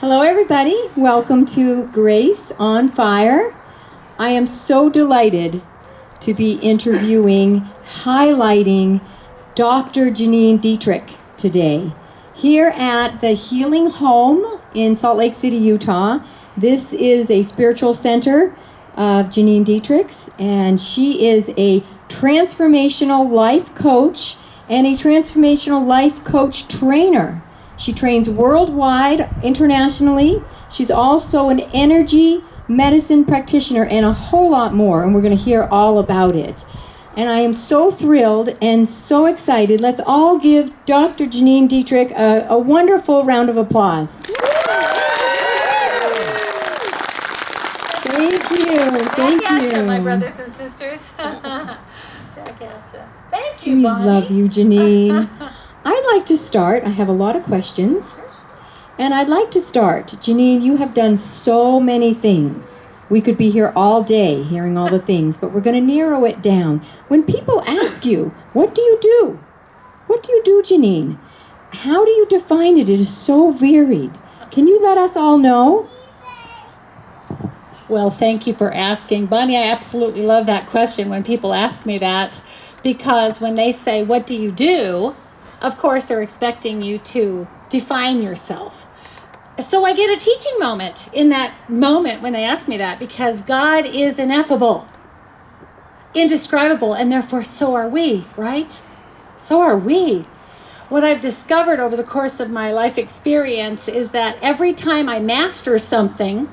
Hello, everybody. Welcome to Grace on Fire. I am so delighted to be interviewing, highlighting Dr. Janeen Detrick today here at the Healing Home in Salt Lake City, Utah. This is a spiritual center of Janeen Detrick's, and she is a transformational life coach and a transformational life coach trainer. She trains worldwide, internationally. She's also an energy medicine practitioner and a whole lot more, and we're going to hear all about it. And I am so thrilled and so excited. Let's all give Dr. Janeen Detrick a wonderful round of applause. Thank you. Thank you. My brothers and sisters. Thank you, We Bonnie. love you, Janeen. I'd like to start. I have a lot of questions. And I'd like to start. Janeen, you have done so many things. We could be here all day hearing all the things, but we're going to narrow it down. When people ask you, what do you do? What do you do, Janeen? How do you define it? It is so varied. Can you let us all know? Well, thank you for asking. Bonnie, I absolutely love that question when people ask me that, because when they say, what do you do? Of course, they're expecting you to define yourself. So I get a teaching moment in that moment when they ask me that, because God is ineffable, indescribable, and therefore so are we, right? So are we. What I've discovered over the course of my life experience is that every time I master something,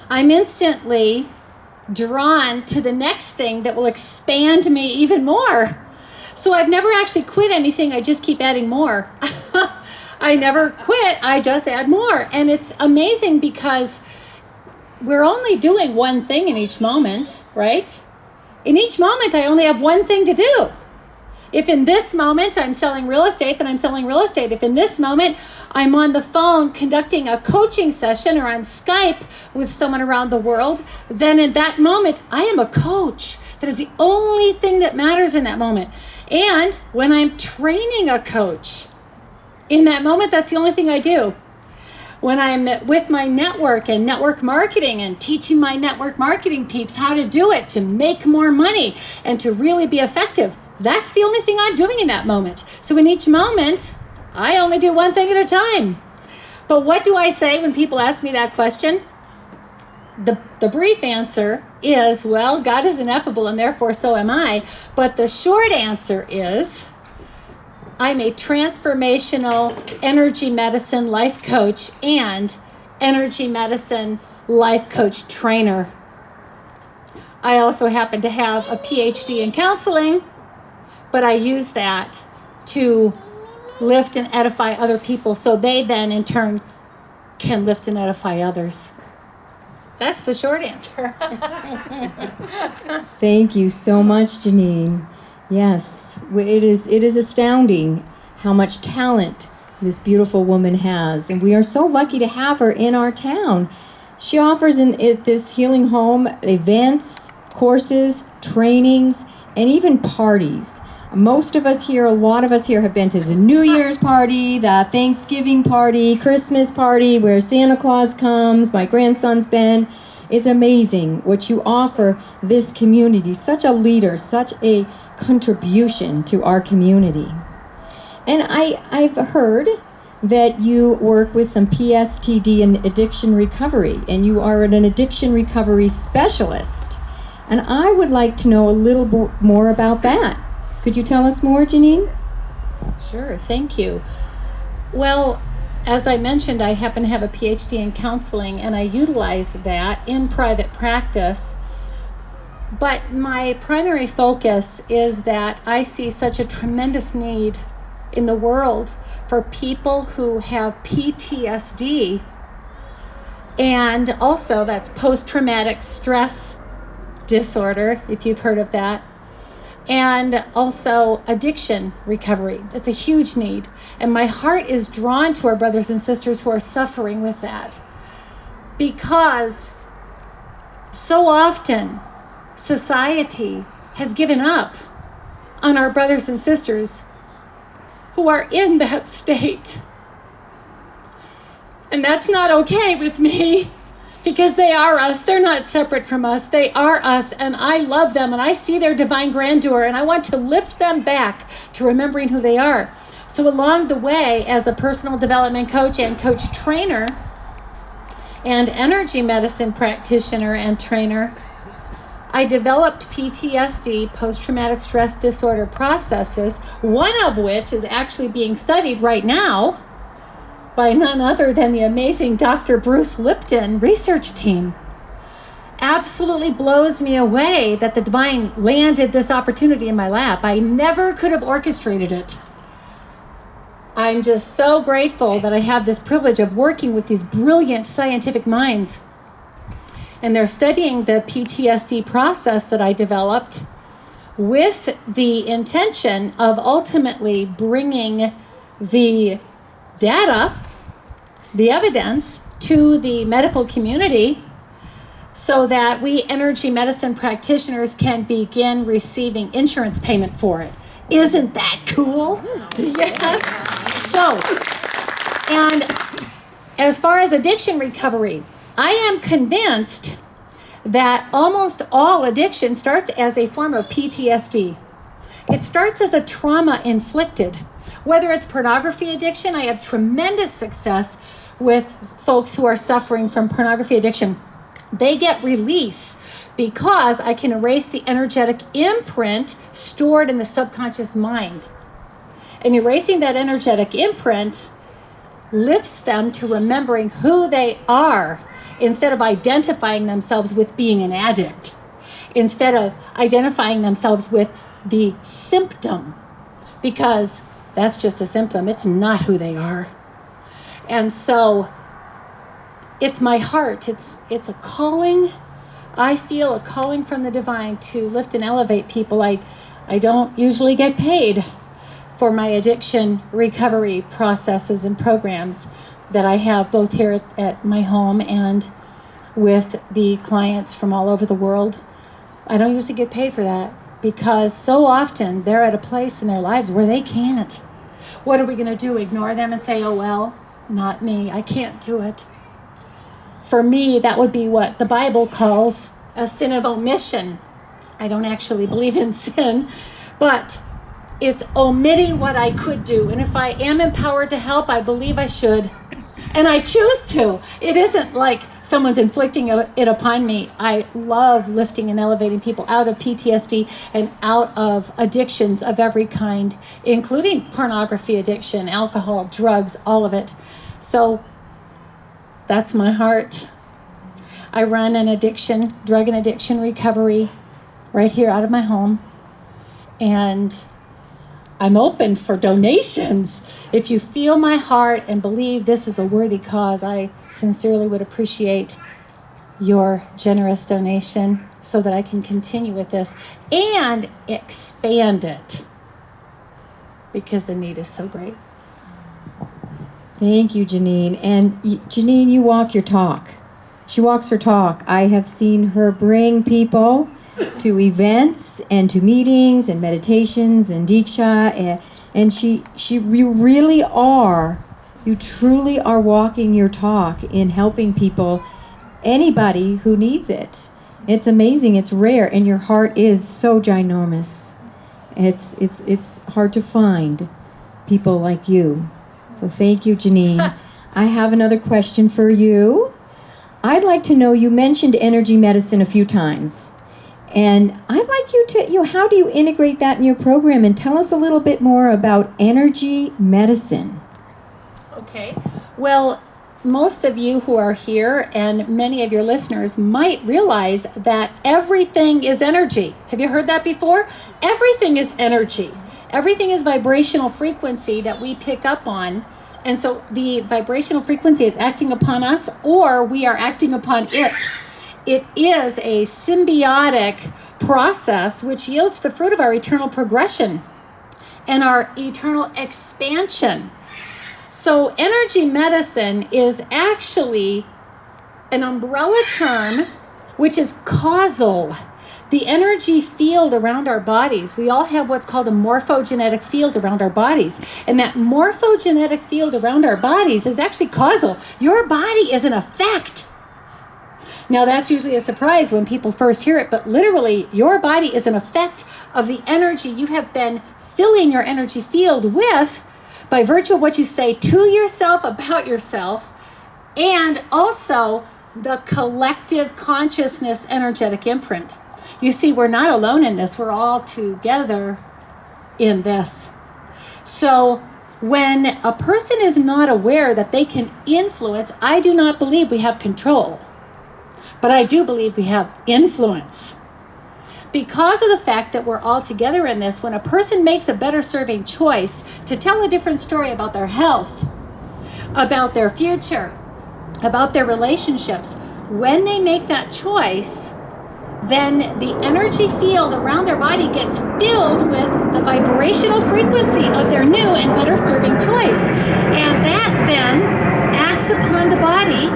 I'm instantly drawn to the next thing that will expand me even more. So I've never actually quit anything. I just keep adding more. I never quit. I just add more. And it's amazing because we're only doing one thing in each moment, right? In each moment, I only have one thing to do. If in this moment I'm selling real estate, then I'm selling real estate. If in this moment I'm on the phone conducting a coaching session or on Skype with someone around the world, then in that moment, I am a coach. That is the only thing that matters in that moment. And when I'm training a coach, in that moment, that's the only thing I do. When I'm with my network and network marketing and teaching my network marketing peeps how to do it to make more money and to really be effective, that's the only thing I'm doing in that moment. So in each moment, I only do one thing at a time. But what do I say when people ask me that question? The brief answer is, well, God is ineffable and therefore so am I. But the short answer is, I'm a transformational energy medicine life coach and energy medicine life coach trainer. I also happen to have a PhD in counseling, but I use that to lift and edify other people so they then in turn can lift and edify others. That's the short answer. Thank you so much, Janeen. Yes, it is astounding how much talent this beautiful woman has, and we are so lucky to have her in our town. She offers in this healing home events, courses, trainings, and even parties. Most of us here, a lot of us here have been to the New Year's party, the Thanksgiving party, Christmas party, where Santa Claus comes. My grandson's been. It's amazing what you offer this community. Such a leader, such a contribution to our community. And I've heard that you work with some PSTD and addiction recovery, and you are an addiction recovery specialist. And I would like to know a little more about that. Could you tell us more, Janeen? Sure, thank you. Well, as I mentioned, I happen to have a PhD in counseling, and I utilize that in private practice. But my primary focus is that I see such a tremendous need in the world for people who have PTSD, and also that's post-traumatic stress disorder, if you've heard of that. And also addiction recovery. That's a huge need. And my heart is drawn to our brothers and sisters who are suffering with that. Because so often society has given up on our brothers and sisters who are in that state. And that's not okay with me, because they are us. They're not separate from us. They are us, and I love them, and I see their divine grandeur, and I want to lift them back to remembering who they are. So along the way, as a personal development coach and coach trainer and energy medicine practitioner and trainer, I developed PTSD, post-traumatic stress disorder processes, one of which is actually being studied right now by none other than the amazing Dr. Bruce Lipton research team. Absolutely blows me away that the divine landed this opportunity in my lap. I never could have orchestrated it. I'm just so grateful that I have this privilege of working with these brilliant scientific minds. And they're studying the PTSD process that I developed with the intention of ultimately bringing the data, the evidence, to the medical community so that we energy medicine practitioners can begin receiving insurance payment for it. Isn't that cool? Yes. So, and as far as addiction recovery, I am convinced that almost all addiction starts as a form of PTSD. It starts as a trauma inflicted. Whether it's pornography addiction, I have tremendous success with folks who are suffering from pornography addiction. They get release because I can erase the energetic imprint stored in the subconscious mind. And erasing that energetic imprint lifts them to remembering who they are instead of identifying themselves with being an addict, instead of identifying themselves with the symptom, because that's just a symptom. It's not who they are. And so it's my heart. It's a calling. I feel a calling from the divine to lift and elevate people. I don't usually get paid for my addiction recovery processes and programs that I have both here at my home and with the clients from all over the world. I don't usually get paid for that because so often they're at a place in their lives where they can't. What are we going to do? Ignore them and say, oh, well, not me. I can't do it. For me, that would be what the Bible calls a sin of omission. I don't actually believe in sin, but it's omitting what I could do. And if I am empowered to help, I believe I should. And I choose to. It isn't like someone's inflicting it upon me. I love lifting and elevating people out of PTSD and out of addictions of every kind, including pornography addiction, alcohol, drugs, all of it. So that's my heart. I run an drug and addiction recovery right here out of my home. And I'm open for donations. If you feel my heart and believe this is a worthy cause, I sincerely would appreciate your generous donation so that I can continue with this and expand it because the need is so great. Thank you, Janeen. And Janeen, you walk your talk. She walks her talk. I have seen her bring people to events and to meetings and meditations and diksha, and you really are, you truly are walking your talk in helping people, anybody who needs it. It's amazing. It's rare, and your heart is so ginormous. It's hard to find people like you. So thank you, Janeen. I have another question for you. I'd like to know, you mentioned energy medicine a few times. And I'd like you to, how do you integrate that in your program? And tell us a little bit more about energy medicine. Okay. Well, most of you who are here and many of your listeners might realize that everything is energy. Have you heard that before? Everything is energy. Everything is vibrational frequency that we pick up on. And so the vibrational frequency is acting upon us, or we are acting upon it. It is a symbiotic process which yields the fruit of our eternal progression and our eternal expansion. So energy medicine is actually an umbrella term which is causal. The energy field around our bodies, we all have what's called a morphogenetic field around our bodies. And that morphogenetic field around our bodies is actually causal. Your body is an effect. Now, that's usually a surprise when people first hear it, but literally, your body is an effect of the energy you have been filling your energy field with by virtue of what you say to yourself about yourself, and also the collective consciousness energetic imprint. You see, we're not alone in this. We're all together in this. So when a person is not aware that they can influence, I do not believe we have control, but I do believe we have influence. Because of the fact that we're all together in this, when a person makes a better serving choice to tell a different story about their health, about their future, about their relationships, when they make that choice, then the energy field around their body gets filled with the vibrational frequency of their new and better serving choice. And that then acts upon the body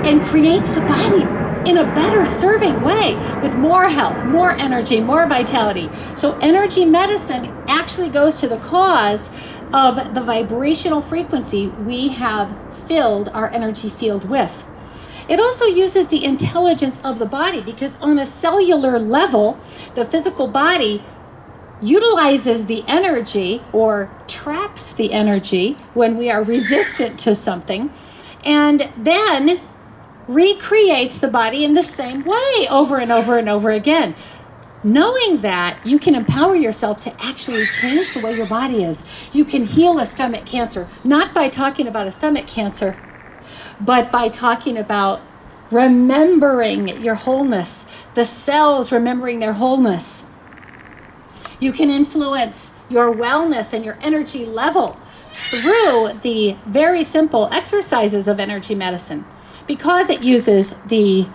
and creates the body in a better serving way with more health, more energy, more vitality. So energy medicine actually goes to the cause of the vibrational frequency we have filled our energy field with. It also uses the intelligence of the body, because on a cellular level, the physical body utilizes the energy or traps the energy when we are resistant to something, and then recreates the body in the same way over and over and over again. Knowing that, you can empower yourself to actually change the way your body is. You can heal a stomach cancer, not by talking about a stomach cancer, but by talking about remembering your wholeness, the cells remembering their wholeness. You can influence your wellness and your energy level through the very simple exercises of energy medicine, because it uses the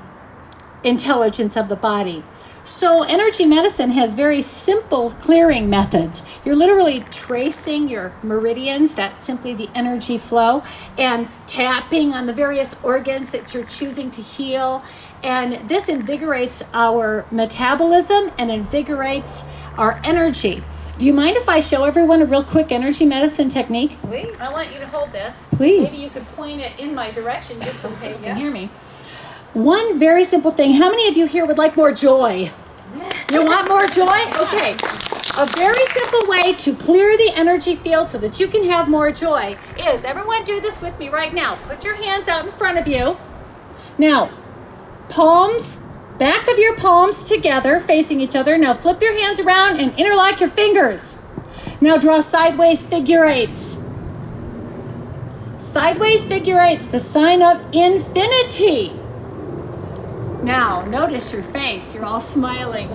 intelligence of the body. So energy medicine has very simple clearing methods. You're literally tracing your meridians, that's simply the energy flow, and tapping on the various organs that you're choosing to heal. And this invigorates our metabolism and invigorates our energy. Do you mind if I show everyone a real quick energy medicine technique? Please. I want you to hold this. Please. Maybe you could point it in my direction just so you can hear me. One very simple thing. How many of you here would like more joy? You want more joy? Okay. A very simple way to clear the energy field so that you can have more joy is, everyone do this with me right now. Put your hands out in front of you. Now, palms, back of your palms together, facing each other. Now flip your hands around and interlock your fingers. Now draw sideways figure eights. Sideways figure eights, the sign of infinity. Now, notice your face. You're all smiling.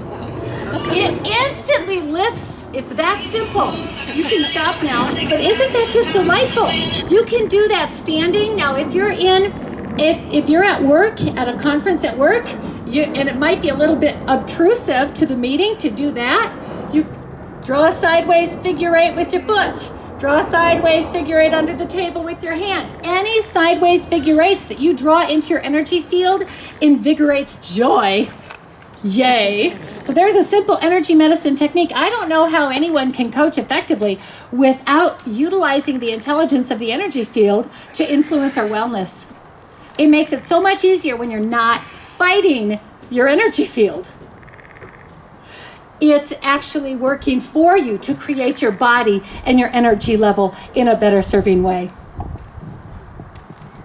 It instantly lifts. It's that simple. You can stop now. But isn't that just delightful? You can do that standing. Now, if you're at work, at a conference at work, and it might be a little bit obtrusive to the meeting to do that, you draw a sideways figure eight with your foot. Draw a sideways figure eight under the table with your hand. Any sideways figure eights that you draw into your energy field invigorates joy. Yay. So there's a simple energy medicine technique. I don't know how anyone can coach effectively without utilizing the intelligence of the energy field to influence our wellness. It makes it so much easier when you're not fighting your energy field. It's actually working for you to create your body and your energy level in a better serving way.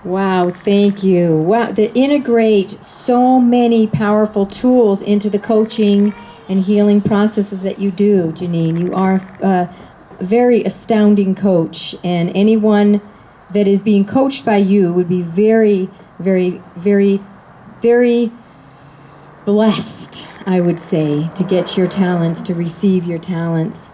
Wow, thank you. Wow, to integrate so many powerful tools into the coaching and healing processes that you do, Janeen. You are a very astounding coach, and anyone that is being coached by you would be very, very, very, very blessed, I would say, to get your talents, to receive your talents.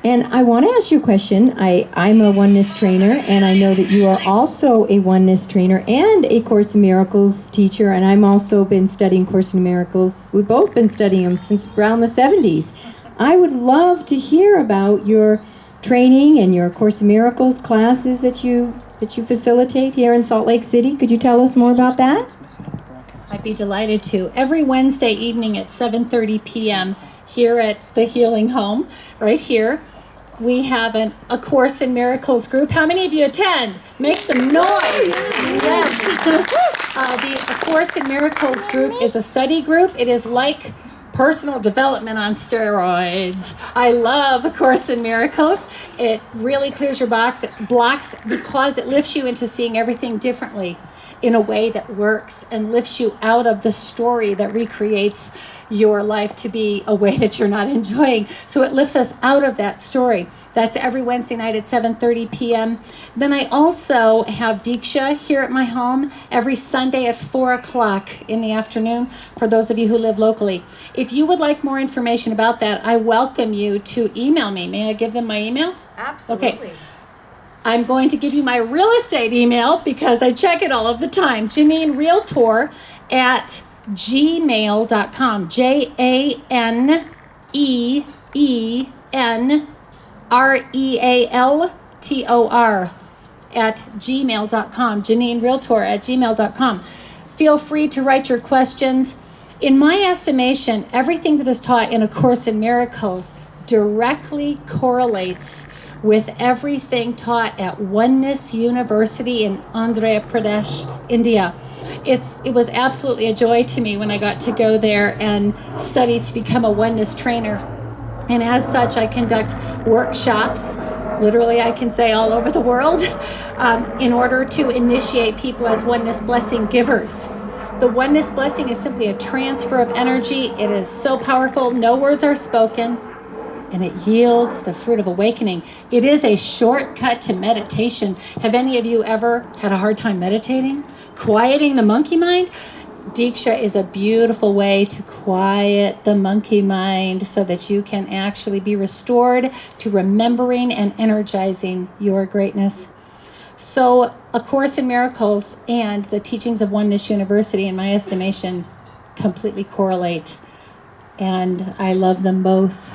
And I want to ask you a question. I'm a oneness trainer, and I know that you are also a oneness trainer and a Course in Miracles teacher, and I'm also been studying Course in Miracles. We've both been studying them since around the 70s. I would love to hear about your training and your Course in Miracles classes that you facilitate here in Salt Lake City. Could you tell us more about that? I'd be delighted to. Every Wednesday evening at 7:30 p.m. here at the Healing Home, right here, we have a Course in Miracles group. How many of you attend? Make some noise. Yes. The A Course in Miracles group is a study group. It is like personal development on steroids. I love A Course in Miracles. It really clears your blocks because it lifts you into seeing everything differently in a way that works and lifts you out of the story that recreates your life to be a way that you're not enjoying. So it lifts us out of that story. That's every Wednesday night at 7:30 p.m. Then I also have Diksha here at my home every Sunday at 4 o'clock in the afternoon for those of you who live locally. If you would like more information about that, I welcome you to email me. May I give them my email? Absolutely. Okay. I'm going to give you my real estate email because I check it all of the time. Janeen Realtor at gmail.com. JANEENREALTOR at gmail.com. Janeen Realtor at gmail.com. Feel free to write your questions. In my estimation, everything that is taught in A Course in Miracles directly correlates with everything taught at Oneness University in Andhra Pradesh, India. It was absolutely a joy to me when I got to go there and study to become a Oneness trainer. And as such, I conduct workshops, literally I can say all over the world, in order to initiate people as Oneness blessing givers. The Oneness blessing is simply a transfer of energy. It is so powerful. No words are spoken. And it yields the fruit of awakening. It is a shortcut to meditation. Have any of you ever had a hard time meditating? Quieting the monkey mind? Diksha is a beautiful way to quiet the monkey mind so that you can actually be restored to remembering and energizing your greatness. So A Course in Miracles and the teachings of Oneness University, in my estimation, completely correlate. And I love them both.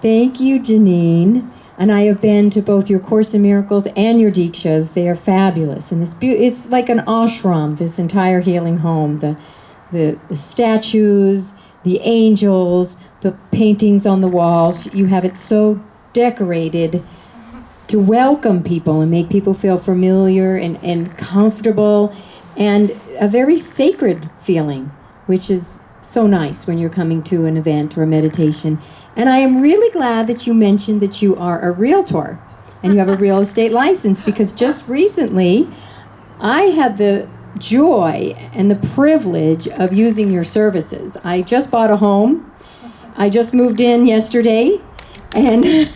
Thank you, Janeen. And I have been to both your Course in Miracles and your Dikshas. They are fabulous. And it's like an ashram, this entire healing home. The statues, the angels, the paintings on the walls. You have it so decorated to welcome people and make people feel familiar and comfortable and a very sacred feeling, which is so nice when you're coming to an event or a meditation. And I am really glad that you mentioned that you are a realtor and you have a real estate license, because just recently I had the joy and the privilege of using your services. I just bought a home. I just moved in yesterday, and and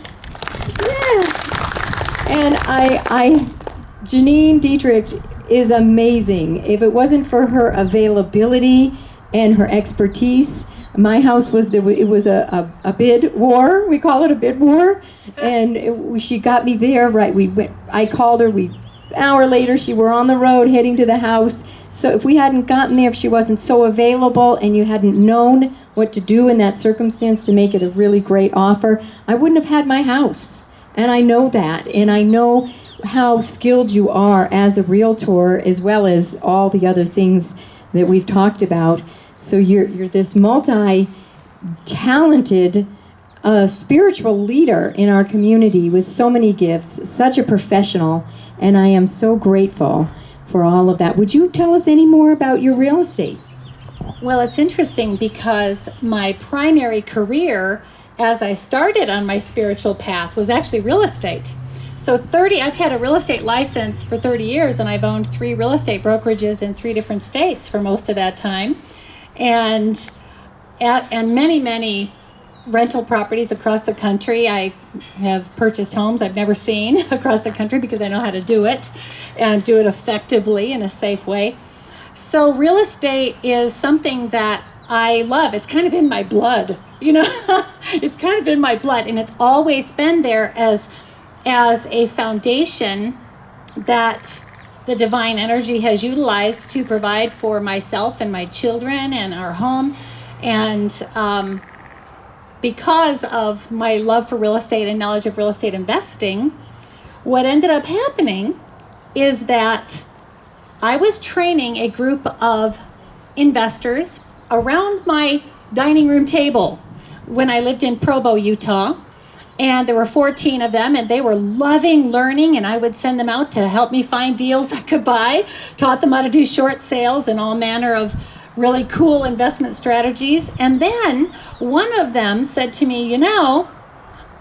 Janeen Detrick is amazing. If it wasn't for her availability and her expertise, my house was a bid war. We call it a bid war, and she got me there right. I called her. An hour later, she were on the road heading to the house. So if we hadn't gotten there, if she wasn't so available, and you hadn't known what to do in that circumstance to make it a really great offer, I wouldn't have had my house. And I know that, and I know how skilled you are as a realtor, as well as all the other things that we've talked about. So you're this multi-talented spiritual leader in our community with so many gifts, such a professional, and I am so grateful for all of that. Would you tell us any more about your real estate? Well, it's interesting because my primary career as I started on my spiritual path was actually real estate. So I've had a real estate license for 30 years, and I've owned 3 real estate brokerages in 3 different states for most of that time. And many rental properties across the country. I have purchased homes I've never seen across the country because I know how to do it and do it effectively in a safe way. So real estate is something that I love. It's kind of in my blood, it's kind of in my blood, and it's always been there as a foundation that the divine energy has utilized to provide for myself and my children and our home. And because of my love for real estate and knowledge of real estate investing, what ended up happening is that I was training a group of investors around my dining room table when I lived in Provo, Utah. And there were 14 of them, and they were loving learning, and I would send them out to help me find deals I could buy, taught them how to do short sales and all manner of really cool investment strategies. And then one of them said to me,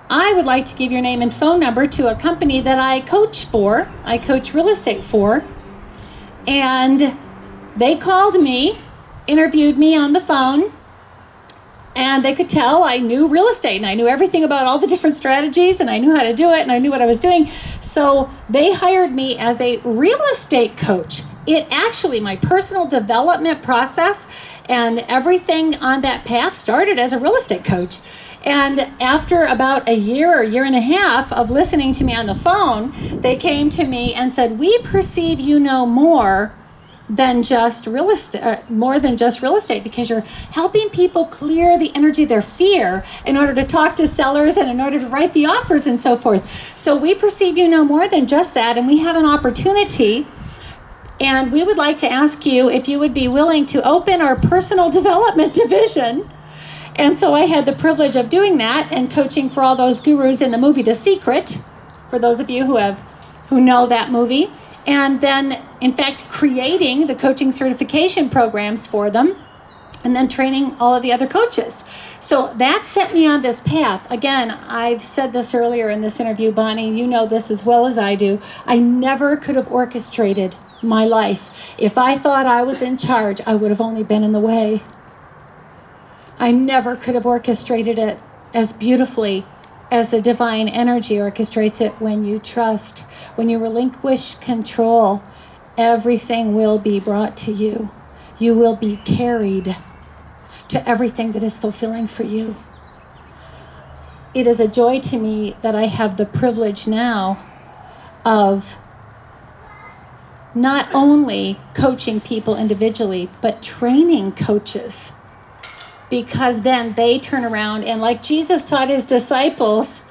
I would like to give your name and phone number to a company that I coach for. I coach real estate for. And they called me, interviewed me on the phone, and they could tell I knew real estate and I knew everything about all the different strategies and I knew how to do it and I knew what I was doing. So they hired me as a real estate coach. It actually, my personal development process and everything on that path started as a real estate coach. And after about a year or year and a half of listening to me on the phone, they came to me and said, "We perceive you know more than just real estate, because you're helping people clear the energy of their fear in order to talk to sellers and in order to write the offers and so forth. So we perceive you know more than just that, and we have an opportunity, and we would like to ask you if you would be willing to open our personal development division." And so I had the privilege of doing that and coaching for all those gurus in the movie The Secret, for those of you who know that movie. And then, in fact, creating the coaching certification programs for them, and then training all of the other coaches. So that set me on this path. Again, I've said this earlier in this interview, Bonnie, you know this as well as I do. I never could have orchestrated my life. If I thought I was in charge, I would have only been in the way. I never could have orchestrated it as beautifully as the divine energy orchestrates it when you trust. When you relinquish control, everything will be brought to you. You will be carried to everything that is fulfilling for you. It is a joy to me that I have the privilege now of not only coaching people individually, but training coaches. Because then they turn around and, like Jesus taught his disciples,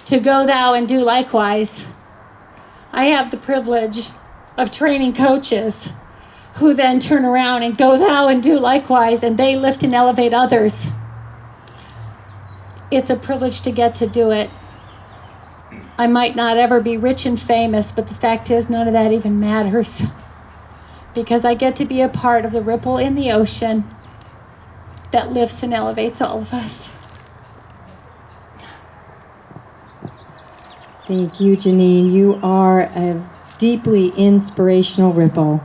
to go thou and do likewise. I have the privilege of training coaches who then turn around and go thou and do likewise, and they lift and elevate others. It's a privilege to get to do it. I might not ever be rich and famous, but the fact is none of that even matters, because I get to be a part of the ripple in the ocean that lifts and elevates all of us. Thank you, Janeen. You are a deeply inspirational ripple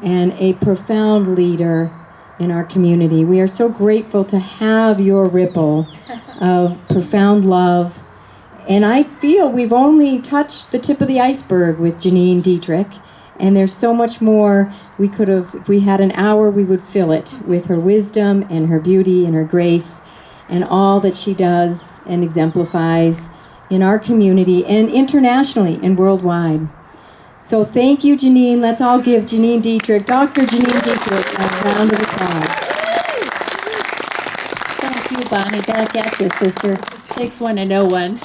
and a profound leader in our community. We are so grateful to have your ripple of profound love. And I feel we've only touched the tip of the iceberg with Janeen Detrick. And there's so much more we could have, if we had an hour, we would fill it with her wisdom and her beauty and her grace and all that she does and exemplifies in our community and internationally and worldwide. So thank you, Janeen. Let's all give Janeen Detrick, Dr. Janeen Detrick, a round of applause. Thank you, Bonnie. Back at you, sister. Takes one to know one.